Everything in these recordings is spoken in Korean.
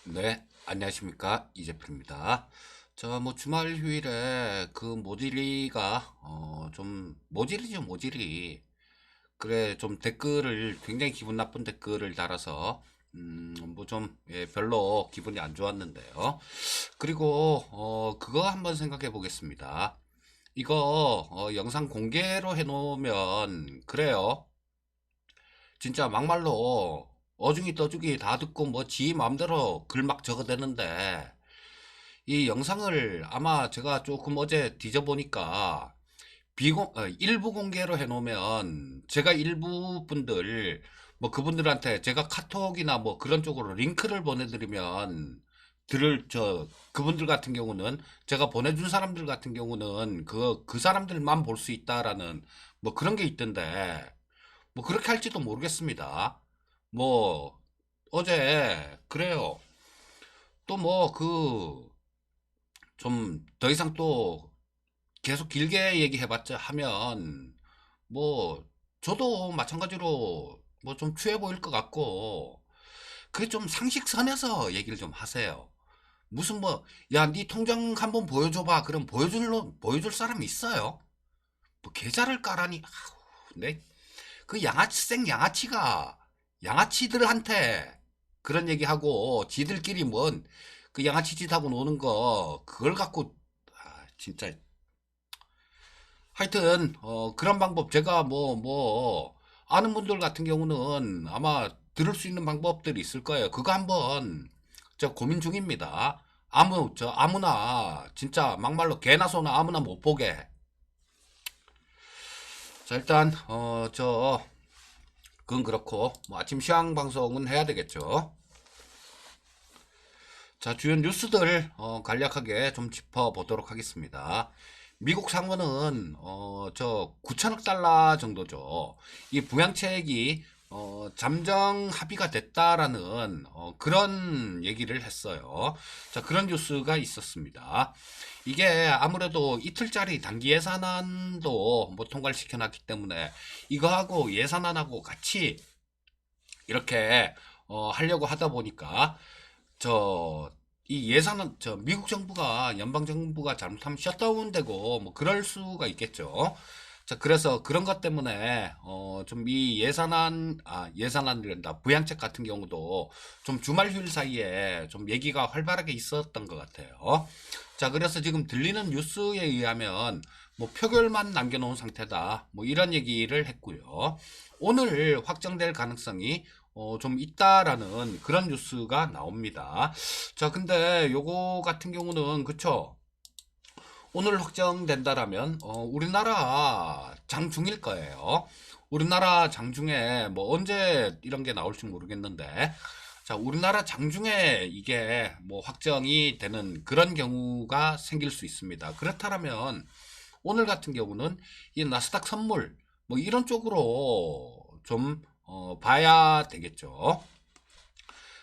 네, 안녕하십니까. 이재필입니다. 뭐 주말 휴일에 그 모질이가, 좀, 모질이죠, 모질이. 그래, 좀 댓글을, 굉장히 기분 나쁜 댓글을 달아서, 뭐 좀, 예, 별로 기분이 안 좋았는데요. 그리고, 그거 한번 생각해 보겠습니다. 이거, 영상 공개로 해놓으면, 그래요. 진짜 막말로, 어중이 떠중이 다 듣고 뭐 지 마음대로 글 막 적어대는데, 이 영상을 아마 제가 조금 어제 뒤져보니까 일부 공개로 해놓으면 제가 일부 분들 뭐 그분들한테 제가 카톡이나 뭐 그런 쪽으로 링크를 보내드리면 그분들 같은 경우는 제가 보내준 사람들 같은 경우는 그 사람들만 볼 수 있다라는 뭐 그런 게 있던데 뭐 그렇게 할지도 모르겠습니다. 뭐 어제 그래요. 또 뭐 좀 더 이상 또 계속 길게 얘기해봤자 하면 뭐 저도 마찬가지로 뭐 좀 취해 보일 것 같고 그게 좀 상식선에서 얘기를 좀 하세요. 무슨 뭐 야 네 통장 한번 보여줘봐. 그럼 보여줄 사람이 있어요? 뭐 계좌를 까라니. 아우, 그 양아치가 양아치들한테 그런 얘기하고 지들끼리 뭔 그 양아치 짓하고 노는 거 그걸 갖고 진짜 하여튼 그런 방법 제가 아는 분들 같은 경우는 아마 들을 수 있는 방법들이 있을 거예요. 그거 한번 저 고민 중입니다. 아무나 진짜 막말로 개나 소나 아무나 못 보게. 자 일단 그건 그렇고 뭐 아침 시황 방송은 해야 되겠죠. 자, 주요 뉴스들 간략하게 좀 짚어보도록 하겠습니다. 미국 상원은 저 9천억 달러 정도죠. 이 부양책이 잠정 합의가 됐다라는 그런 얘기를 했어요. 자, 그런 뉴스가 있었습니다. 이게 아무래도 이틀짜리 단기 예산안도 뭐 통과를 시켜놨기 때문에 이거하고 예산안하고 같이 이렇게 하려고 하다 보니까 이 예산은 미국 정부가 연방 정부가 잘못하면 셧다운되고 뭐 그럴 수가 있겠죠. 자, 그래서 그런 것 때문에 좀 이 예산안이란다 부양책 같은 경우도 좀 주말 휴일 사이에 좀 얘기가 활발하게 있었던 것 같아요. 자, 그래서 지금 들리는 뉴스에 의하면 뭐 표결만 남겨놓은 상태다. 뭐 이런 얘기를 했고요. 오늘 확정될 가능성이 좀 있다라는 그런 뉴스가 나옵니다. 자, 근데 요거 같은 경우는 그쵸? 오늘 확정된다라면 우리나라 장중일 거예요. 우리나라 장중에 뭐 언제 이런 게 나올지 모르겠는데 자, 우리나라 장중에 이게 뭐 확정이 되는 그런 경우가 생길 수 있습니다. 그렇다면 오늘 같은 경우는 이 나스닥 선물 뭐 이런 쪽으로 좀 봐야 되겠죠.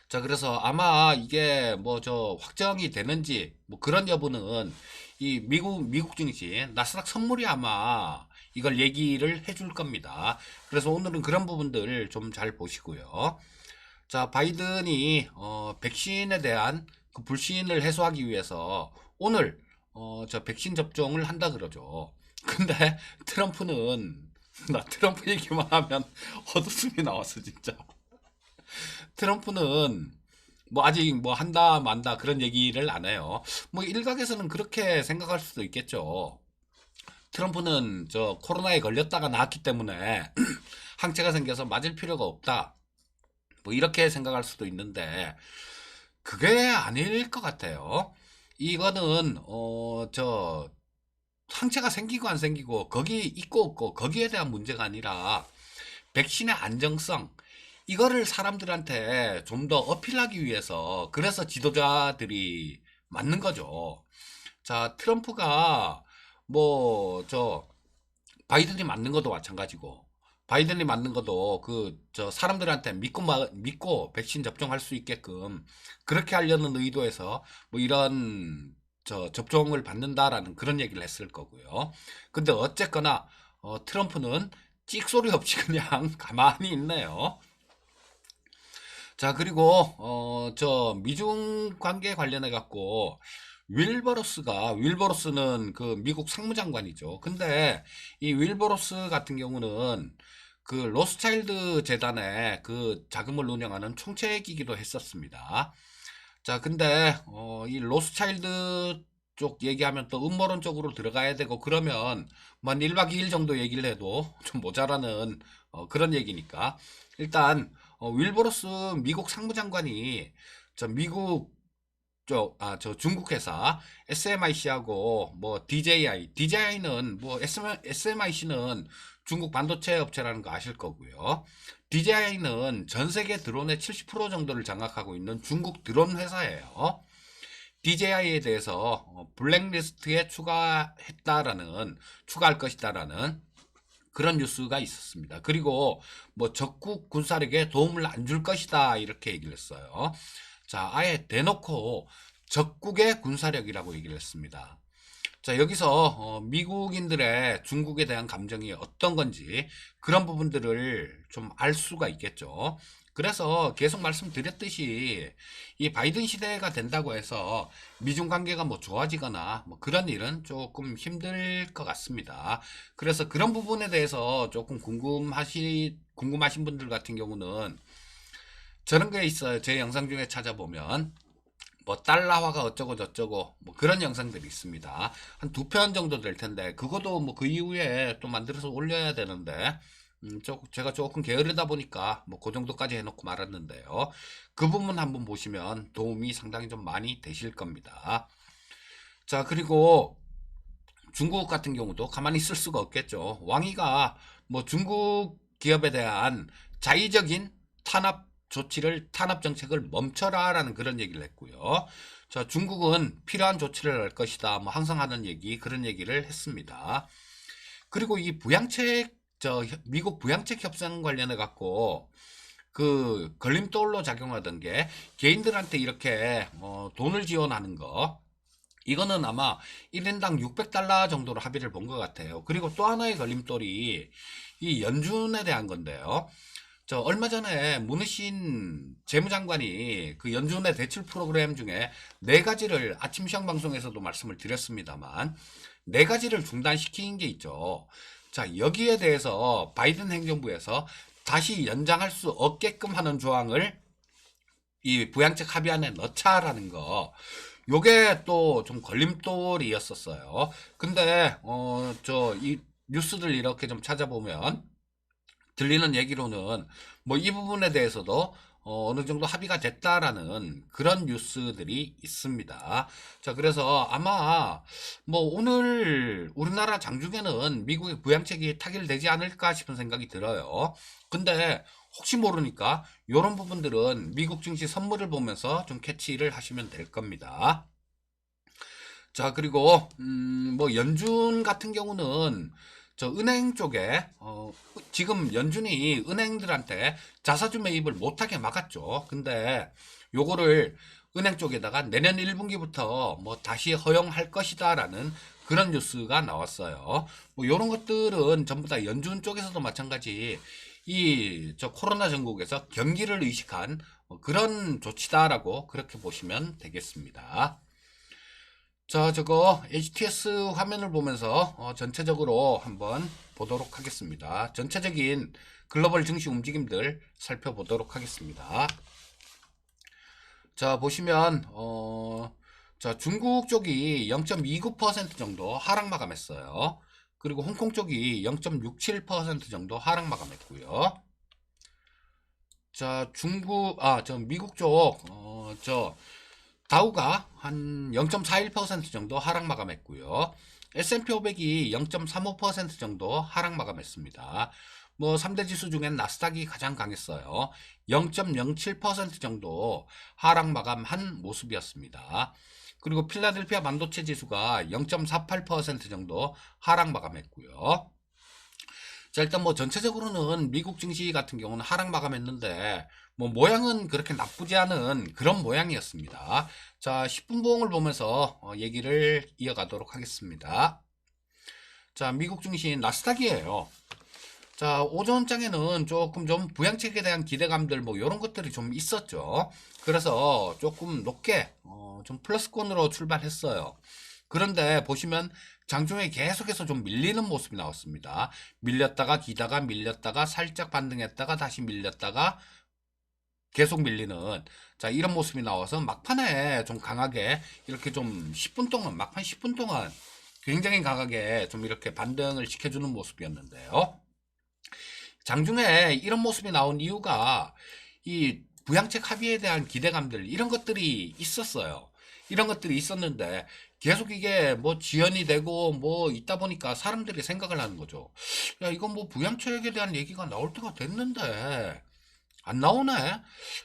자, 그래서 아마 이게 뭐 저 확정이 되는지 뭐 그런 여부는 이 미국 증시 나스닥 선물이 아마 이걸 얘기를 해줄 겁니다. 그래서 오늘은 그런 부분들 좀 잘 보시고요. 자, 바이든이 백신에 대한 그 불신을 해소하기 위해서 오늘 저 백신 접종을 한다 그러죠. 근데 트럼프는 나 트럼프 얘기만 하면 헛웃음이 나왔어 진짜. 트럼프는 뭐 아직 뭐 한다 만다 그런 얘기를 안 해요. 뭐 일각에서는 그렇게 생각할 수도 있겠죠. 트럼프는 저 코로나에 걸렸다가 나았기 때문에 항체가 생겨서 맞을 필요가 없다. 뭐 이렇게 생각할 수도 있는데 그게 아닐 것 같아요. 이거는 저 항체가 생기고 안 생기고 거기 있고 없고 거기에 대한 문제가 아니라 백신의 안정성 이거를 사람들한테 좀 더 어필하기 위해서 그래서 지도자들이 맞는 거죠. 자, 트럼프가 저 바이든이 맞는 것도 마찬가지고 바이든이 맞는 것도 저 사람들한테 믿고 백신 접종할 수 있게끔 그렇게 하려는 의도에서 뭐 이런 저 접종을 받는다라는 그런 얘기를 했을 거고요. 근데 어쨌거나 트럼프는 찍소리 없이 그냥 가만히 있네요. 자, 그리고 저 미중 관계 관련해 갖고 윌버로스는 그 미국 상무장관이죠. 근데 이 윌버로스 같은 경우는 그 로스차일드 재단에 그 자금을 운영하는 총책이기도 했었습니다. 자, 근데 이 로스차일드 쪽 얘기하면 또 음모론 쪽으로 들어가야 되고 그러면 뭐 한 1박 2일 정도 얘기를 해도 좀 모자라는 그런 얘기니까 일단 윌버로스 미국 상무장관이 저 미국 저 중국 회사 SMIC하고 뭐 DJI는 뭐 SMIC는 중국 반도체 업체라는 거 아실 거고요. DJI는 전 세계 드론의 70% 정도를 장악하고 있는 중국 드론 회사예요. DJI에 대해서 블랙리스트에 추가할 것이다라는 그런 뉴스가 있었습니다. 그리고 뭐 적국 군사력에 도움을 안 줄 것이다 이렇게 얘기를 했어요. 자, 아예 대놓고 적국의 군사력이라고 얘기를 했습니다. 자, 여기서 미국인들의 중국에 대한 감정이 어떤 건지 그런 부분들을 좀 알 수가 있겠죠. 그래서 계속 말씀드렸듯이 이 바이든 시대가 된다고 해서 미중 관계가 뭐 좋아지거나 뭐 그런 일은 조금 힘들 것 같습니다. 그래서 그런 부분에 대해서 조금 궁금하신 분들 같은 경우는 저런 게 있어요. 제 영상 중에 찾아보면 뭐 달러화가 어쩌고 저쩌고 뭐 그런 영상들이 있습니다. 한 2편 정도 될 텐데 그것도 뭐 그 이후에 또 만들어서 올려야 되는데 제가 조금 게으르다 보니까 뭐 그 정도까지 해놓고 말았는데요. 그 부분 한번 보시면 도움이 상당히 좀 많이 되실 겁니다. 자, 그리고 중국 같은 경우도 가만히 있을 수가 없겠죠. 왕이가 뭐 중국 기업에 대한 자의적인 탄압 정책을 멈춰라라는 그런 얘기를 했고요. 자, 중국은 필요한 조치를 할 것이다. 뭐 항상 하는 얘기, 그런 얘기를 했습니다. 그리고 이 미국 부양책 협상 관련해 갖고 그 걸림돌로 작용하던 게 개인들한테 이렇게 돈을 지원하는 거 이거는 아마 1인당 600달러 정도로 합의를 본 것 같아요. 그리고 또 하나의 걸림돌이 이 연준에 대한 건데요. 저 얼마 전에 문희신 재무장관이 그 연준의 대출 프로그램 중에 네 가지를 아침 시황 방송에서도 말씀을 드렸습니다만 네 가지를 중단시킨 게 있죠. 자, 여기에 대해서 바이든 행정부에서 다시 연장할 수 없게끔 하는 조항을 이 부양책 합의안에 넣자라는 거. 요게 또 좀 걸림돌이었었어요. 근데 저 이 뉴스들 이렇게 좀 찾아보면 들리는 얘기로는 뭐 이 부분에 대해서도 어느 정도 합의가 됐다라는 그런 뉴스들이 있습니다. 자, 그래서 아마 뭐 오늘 우리나라 장중에는 미국의 부양책이 타결되지 않을까 싶은 생각이 들어요. 근데 혹시 모르니까 이런 부분들은 미국 증시 선물을 보면서 좀 캐치를 하시면 될 겁니다. 자, 그리고 뭐 연준 같은 경우는 저 은행 쪽에 지금 연준이 은행들한테 자사주 매입을 못하게 막았죠. 근데 요거를 은행 쪽에다가 내년 1분기부터 뭐 다시 허용할 것이다라는 그런 뉴스가 나왔어요. 뭐 요런 것들은 전부 다 연준 쪽에서도 마찬가지 이 저 코로나 전국에서 경기를 의식한 그런 조치다라고 그렇게 보시면 되겠습니다. 자, 저거 HTS 화면을 보면서 전체적으로 한번 보도록 하겠습니다. 전체적인 글로벌 증시 움직임들 살펴보도록 하겠습니다. 자, 보시면 자, 중국 쪽이 0.29% 정도 하락 마감했어요. 그리고 홍콩 쪽이 0.67% 정도 하락 마감했고요. 자, 저 미국 쪽, 다우가 한 0.41% 정도 하락 마감했고요. S&P 500이 0.35% 정도 하락 마감했습니다. 뭐 3대 지수 중엔 나스닥이 가장 강했어요. 0.07% 정도 하락 마감한 모습이었습니다. 그리고 필라델피아 반도체 지수가 0.48% 정도 하락 마감했고요. 자, 일단 뭐 전체적으로는 미국 증시 같은 경우는 하락 마감했는데 뭐 모양은 그렇게 나쁘지 않은 그런 모양이었습니다. 자, 10분 봉을 보면서 얘기를 이어가도록 하겠습니다. 자, 미국 증시 나스닥이에요. 자, 오전장에는 조금 좀 부양책에 대한 기대감들 뭐 이런 것들이 좀 있었죠. 그래서 조금 높게 좀 플러스권으로 출발했어요. 그런데 보시면 장중에 계속해서 좀 밀리는 모습이 나왔습니다. 밀렸다가 기다가 밀렸다가 살짝 반등했다가 다시 밀렸다가 계속 밀리는, 자, 이런 모습이 나와서 막판에 좀 강하게 이렇게 좀 10분 동안, 막판 10분 동안 굉장히 강하게 좀 이렇게 반등을 시켜주는 모습이었는데요. 장중에 이런 모습이 나온 이유가 이 부양책 합의에 대한 기대감들, 이런 것들이 있었어요. 이런 것들이 있었는데 계속 이게 뭐 지연이 되고 뭐 있다 보니까 사람들이 생각을 하는 거죠. 야, 이건 뭐 부양책에 대한 얘기가 나올 때가 됐는데 안 나오네.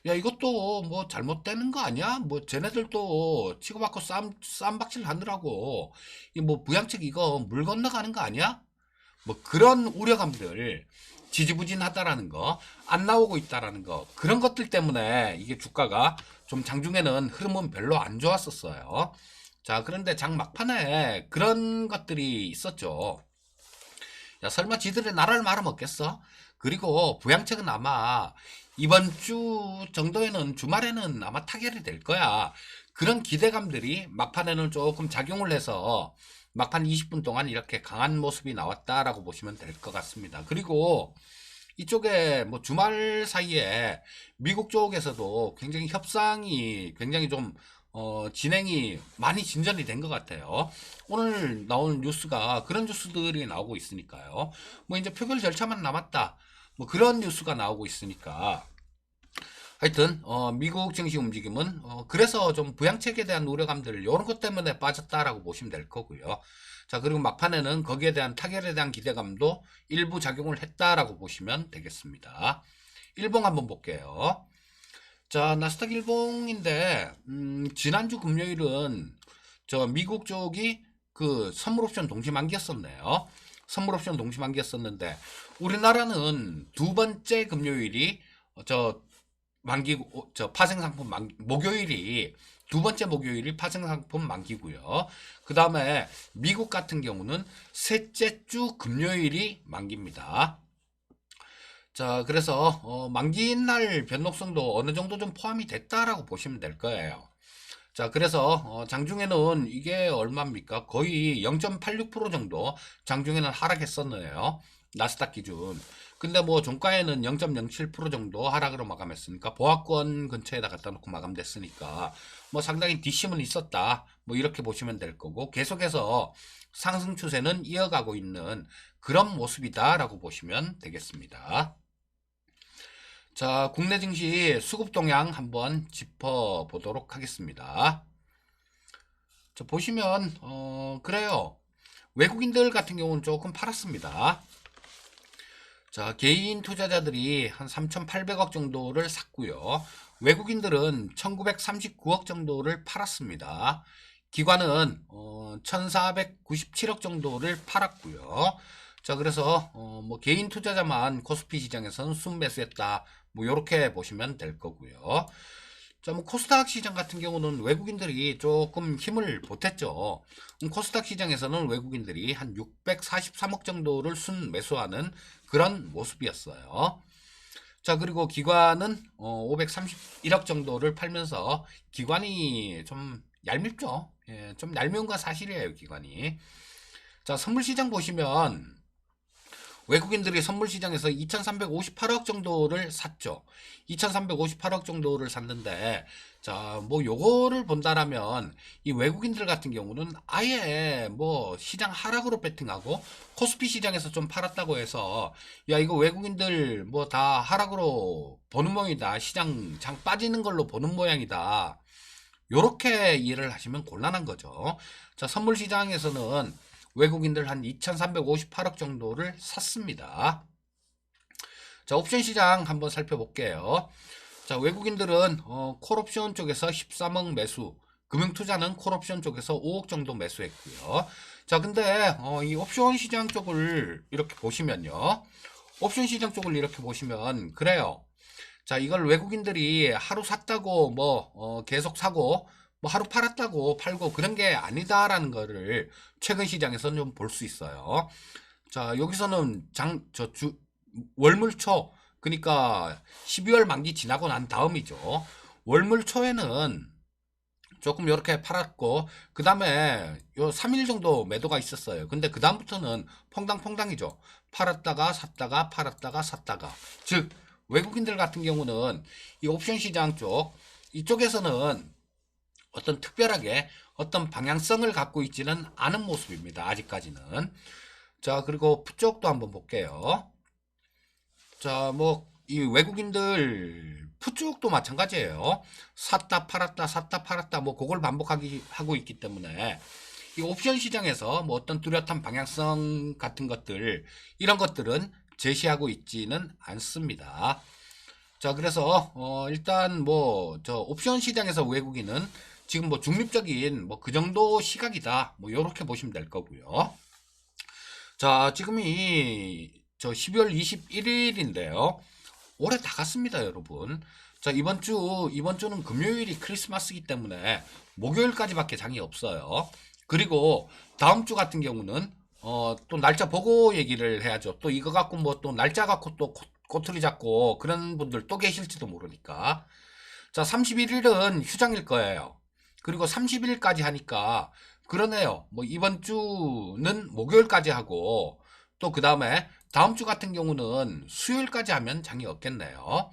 야, 이것도 뭐 잘못되는 거 아니야? 뭐 쟤네들도 치고받고 쌈박질 하느라고 이 뭐 부양책 이거 물 건너가는 거 아니야? 뭐 그런 우려감들, 지지부진하다라는 거, 안 나오고 있다라는 거, 그런 것들 때문에 이게 주가가 좀 장중에는 흐름은 별로 안 좋았었어요. 자, 그런데 장 막판에 그런 것들이 있었죠. 야, 설마 지들이 나라를 말아먹겠어? 그리고 부양책은 아마 이번 주 정도에는, 주말에는 아마 타결이 될 거야. 그런 기대감들이 막판에는 조금 작용을 해서 막판 20분 동안 이렇게 강한 모습이 나왔다라고 보시면 될 것 같습니다. 그리고 이쪽에 뭐 주말 사이에 미국 쪽에서도 굉장히 협상이 굉장히 좀 진행이 많이 진전이 된 것 같아요. 오늘 나온 뉴스가 그런 뉴스들이 나오고 있으니까요. 뭐 이제 표결 절차만 남았다. 뭐 그런 뉴스가 나오고 있으니까. 하여튼 미국 증시 움직임은 그래서 좀 부양책에 대한 우려감들 이런 것 때문에 빠졌다라고 보시면 될 거고요. 자, 그리고 막판에는 거기에 대한 타결에 대한 기대감도 일부 작용을 했다라고 보시면 되겠습니다. 일봉 한번 볼게요. 자, 나스닥 일봉인데 지난주 금요일은 저 미국 쪽이 그 선물 옵션 동시 만기였었네요. 선물 옵션 동시 만기였었는데 우리나라는 두 번째 금요일이 저 만기, 저 파생상품 목요일이 두 번째 목요일이 파생상품 만기고요. 그 다음에 미국 같은 경우는 셋째 주 금요일이 만기입니다. 자, 그래서 만기인 날 변동성도 어느 정도 좀 포함이 됐다라고 보시면 될 거예요. 자, 그래서 장중에는 이게 얼마입니까? 거의 0.86% 정도 장중에는 하락했었네요. 나스닥 기준. 근데 뭐 종가에는 0.07% 정도 하락으로 마감했으니까 보합권 근처에다 갖다 놓고 마감됐으니까 뭐 상당히 뒷심은 있었다. 뭐 이렇게 보시면 될 거고 계속해서 상승 추세는 이어가고 있는 그런 모습이다라고 보시면 되겠습니다. 자, 국내 증시 수급 동향 한번 짚어보도록 하겠습니다. 자, 보시면 그래요. 외국인들 같은 경우는 조금 팔았습니다. 자, 개인 투자자들이 한 3,800억 정도를 샀고요. 외국인들은 1,939억 정도를 팔았습니다. 기관은 1,497억 정도를 팔았고요. 자, 그래서 뭐 개인 투자자만 코스피 시장에서는 순매수했다. 뭐 요렇게 보시면 될 거고요. 자, 뭐 코스닥 시장 같은 경우는 외국인들이 조금 힘을 보탰죠. 코스닥 시장에서는 외국인들이 한 643억 정도를 순매수하는 그런 모습이었어요. 자, 그리고 기관은 531억 정도를 팔면서 기관이 좀 얄밉죠. 예, 좀 얄미운 건 사실이에요, 기관이. 자, 선물시장 보시면 외국인들이 선물시장에서 2358억 정도를 샀죠. 2358억 정도를 샀는데, 자, 뭐 요거를 본다라면 이 외국인들 같은 경우는 아예 뭐 시장 하락으로 배팅하고 코스피 시장에서 좀 팔았다고 해서 야, 이거 외국인들 뭐 다 하락으로 보는 모양이다. 시장 장 빠지는 걸로 보는 모양이다. 요렇게 이해를 하시면 곤란한 거죠. 자, 선물 시장에서는 외국인들 한 2358억 정도를 샀습니다. 자, 옵션 시장 한번 살펴볼게요. 자, 외국인들은 콜옵션 쪽에서 13억 매수, 금융투자는 콜옵션 쪽에서 5억 정도 매수했고요. 자, 근데 이 옵션 시장 쪽을 이렇게 보시면요. 옵션 시장 쪽을 이렇게 보시면 그래요. 자, 이걸 외국인들이 하루 샀다고 뭐 계속 사고 뭐 하루 팔았다고 팔고 그런 게 아니다라는 거를 최근 시장에서는 좀 볼 수 있어요. 자, 여기서는 월물초, 그러니까 12월 만기 지나고 난 다음이죠. 월물초에는 조금 이렇게 팔았고, 그 다음에 요 3일 정도 매도가 있었어요. 근데 그 다음부터는 퐁당퐁당이죠. 팔았다가 샀다가 팔았다가 샀다가. 즉 외국인들 같은 경우는 이 옵션 시장 쪽, 이쪽에서는 어떤 특별하게 어떤 방향성을 갖고 있지는 않은 모습입니다. 아직까지는. 자, 그리고 푸 쪽도 한번 볼게요. 자, 뭐 이 외국인들 푸 쪽도 마찬가지예요. 샀다 팔았다 샀다 팔았다 뭐 그걸 반복하기 하고 있기 때문에 이 옵션 시장에서 뭐 어떤 뚜렷한 방향성 같은 것들, 이런 것들은 제시하고 있지는 않습니다. 자, 그래서 일단 뭐 저 옵션 시장에서 외국인은 지금 뭐 중립적인 뭐 그 정도 시각이다, 뭐 요렇게 보시면 될 거고요. 자, 지금이 저 12월 21일인데요. 올해 다 갔습니다, 여러분. 자, 이번 주는 금요일이 크리스마스이기 때문에 목요일까지밖에 장이 없어요. 그리고 다음 주 같은 경우는 또 날짜 보고 얘기를 해야죠. 또 이거 갖고 뭐 또 날짜 갖고 또 꼬투리 잡고 그런 분들 또 계실지도 모르니까. 자, 31일은 휴장일 거예요. 그리고 30일까지 하니까 그러네요. 뭐 이번 주는 목요일까지 하고 또 그 다음에 다음 주 같은 경우는 수요일까지 하면 장이 없겠네요.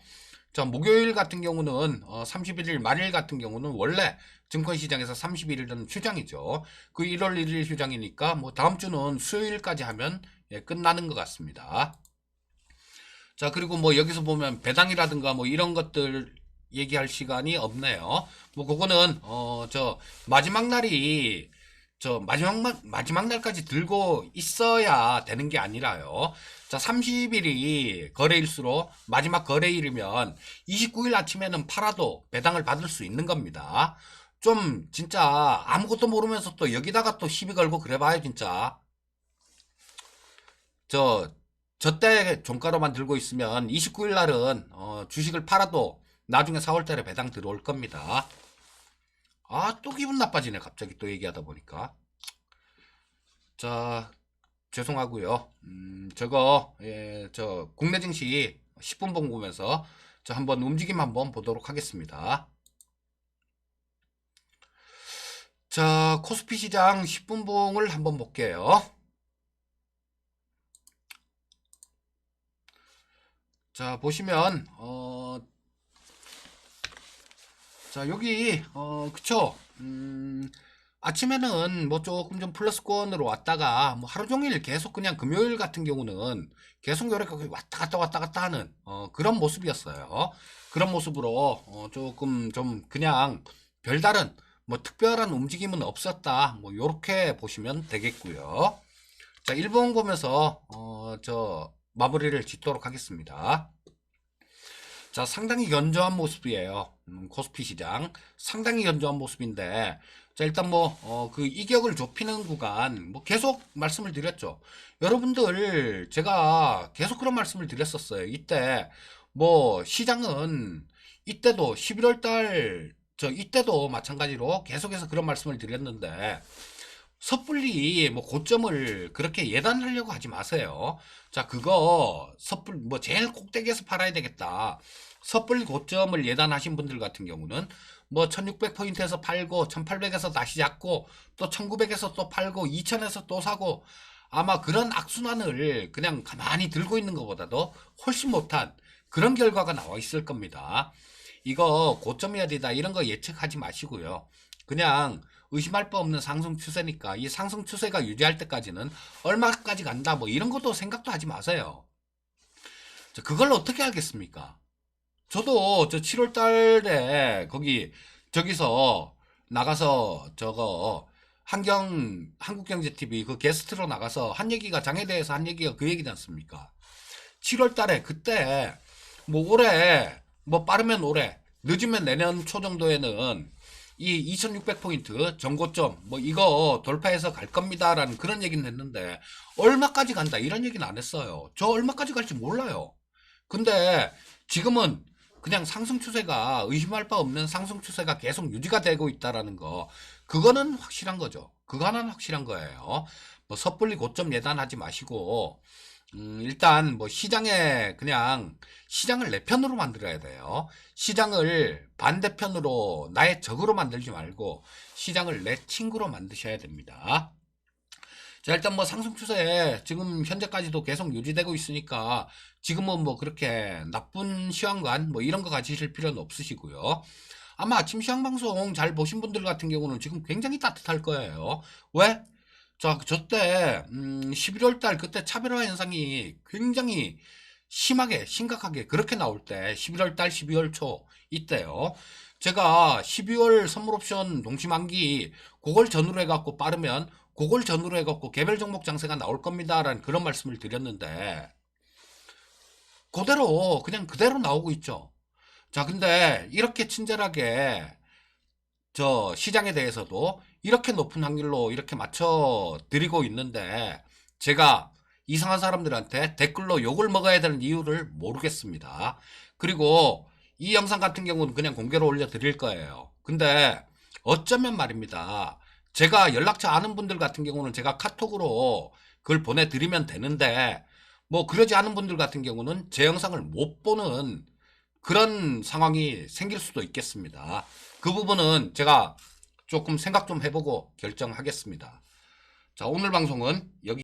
자, 목요일 같은 경우는 31일 말일 같은 경우는 원래 증권시장에서 31일은 휴장이죠. 그 1월 1일 휴장이니까 뭐 다음 주는 수요일까지 하면 끝나는 것 같습니다. 자, 그리고 뭐 여기서 보면 배당이라든가 뭐 이런 것들 얘기할 시간이 없네요. 뭐 그거는 저 마지막 날이 저 마지막 날까지 들고 있어야 되는 게 아니라요. 자, 30일이 거래일수로 마지막 거래일이면 29일 아침에는 팔아도 배당을 받을 수 있는 겁니다. 좀 진짜 아무것도 모르면서 또 여기다가 또 시비 걸고 그래 봐요, 진짜. 저, 저 때 종가로만 들고 있으면 29일 날은 주식을 팔아도 나중에 4월 달에 배당 들어올 겁니다. 아, 또 기분 나빠지네. 갑자기 또 얘기하다 보니까. 자, 죄송하고요. 저거 저 국내 증시 10분 봉 보면서 저 한번 움직임 한번 보도록 하겠습니다. 자, 코스피 시장 10분 봉을 한번 볼게요. 자, 보시면 자, 여기 그쵸. 아침에는 뭐 조금 좀 플러스권으로 왔다가 뭐 하루 종일 계속 그냥 금요일 같은 경우는 계속 이렇게 왔다 갔다 하는 그런 모습이었어요. 그런 모습으로 조금 좀 그냥 별다른 뭐 특별한 움직임은 없었다, 뭐 요렇게 보시면 되겠고요. 자, 일본 보면서 저 마무리를 짓도록 하겠습니다. 자, 상당히 견조한 모습이에요. 코스피 시장. 상당히 견조한 모습인데, 자, 일단 뭐, 그 이격을 좁히는 구간, 뭐 계속 말씀을 드렸죠. 여러분들, 제가 계속 그런 말씀을 드렸었어요. 이때, 뭐, 시장은, 이때도 11월 달, 이때도 마찬가지로 계속해서 그런 말씀을 드렸는데, 섣불리 뭐 고점을 그렇게 예단하려고 하지 마세요. 자, 그거 뭐 제일 꼭대기에서 팔아야 되겠다. 섣불리 고점을 예단하신 분들 같은 경우는 뭐 1600포인트에서 팔고 1800에서 다시 잡고 또 1900에서 또 팔고 2000에서 또 사고, 아마 그런 악순환을 그냥 가만히 들고 있는 것보다도 훨씬 못한 그런 결과가 나와 있을 겁니다. 이거 고점이어야 되다 이런 거 예측하지 마시고요. 그냥 의심할 바 없는 상승 추세니까 이 상승 추세가 유지할 때까지는 얼마까지 간다 뭐 이런 것도 생각도 하지 마세요. 그걸 어떻게 알겠습니까? 저도 저 7월 달에 저기서 나가서 저거 한국경제TV 그 게스트로 나가서 한 얘기가, 장에 대해서 한 얘기가 그 얘기지 않습니까? 7월 달에 그때 뭐 올해 뭐 빠르면 올해 늦으면 내년 초 정도에는 이 2600포인트 전고점 뭐 이거 돌파해서 갈 겁니다라는 그런 얘기는 했는데 얼마까지 간다 이런 얘기는 안 했어요. 저 얼마까지 갈지 몰라요. 근데 지금은 그냥 상승 추세가, 의심할 바 없는 상승 추세가 계속 유지가 되고 있다라는 거, 그거는 확실한 거죠. 그거 하나는 확실한 거예요. 뭐 섣불리 고점 예단하지 마시고 일단 뭐 시장에 그냥 시장을 내 편으로 만들어야 돼요. 시장을 반대편으로 나의 적으로 만들지 말고 시장을 내 친구로 만드셔야 됩니다. 자, 일단 뭐 상승 추세 지금 현재까지도 계속 유지되고 있으니까 지금은 뭐 그렇게 나쁜 시황관 뭐 이런 거 가지실 필요는 없으시고요. 아마 아침 시황 방송 잘 보신 분들 같은 경우는 지금 굉장히 따뜻할 거예요. 왜? 자, 저때 11월 달 그때 차별화 현상이 굉장히 심하게 심각하게 그렇게 나올 때 11월 달 12월 초 이때요. 제가 12월 선물 옵션 동시만기 그걸 전후로 해갖고 빠르면 그걸 전후로 해갖고 개별 종목 장세가 나올 겁니다라는 그런 말씀을 드렸는데 그대로 그냥 그대로 나오고 있죠. 자, 근데 이렇게 친절하게 저 시장에 대해서도 이렇게 높은 확률로 이렇게 맞춰 드리고 있는데 제가 이상한 사람들한테 댓글로 욕을 먹어야 되는 이유를 모르겠습니다. 그리고 이 영상 같은 경우는 그냥 공개로 올려 드릴 거예요. 근데 어쩌면 말입니다. 제가 연락처 아는 분들 같은 경우는 제가 카톡으로 그걸 보내드리면 되는데 뭐 그러지 않은 분들 같은 경우는 제 영상을 못 보는 그런 상황이 생길 수도 있겠습니다. 그 부분은 제가 조금 생각 좀 해보고 결정하겠습니다. 자, 오늘 방송은 여기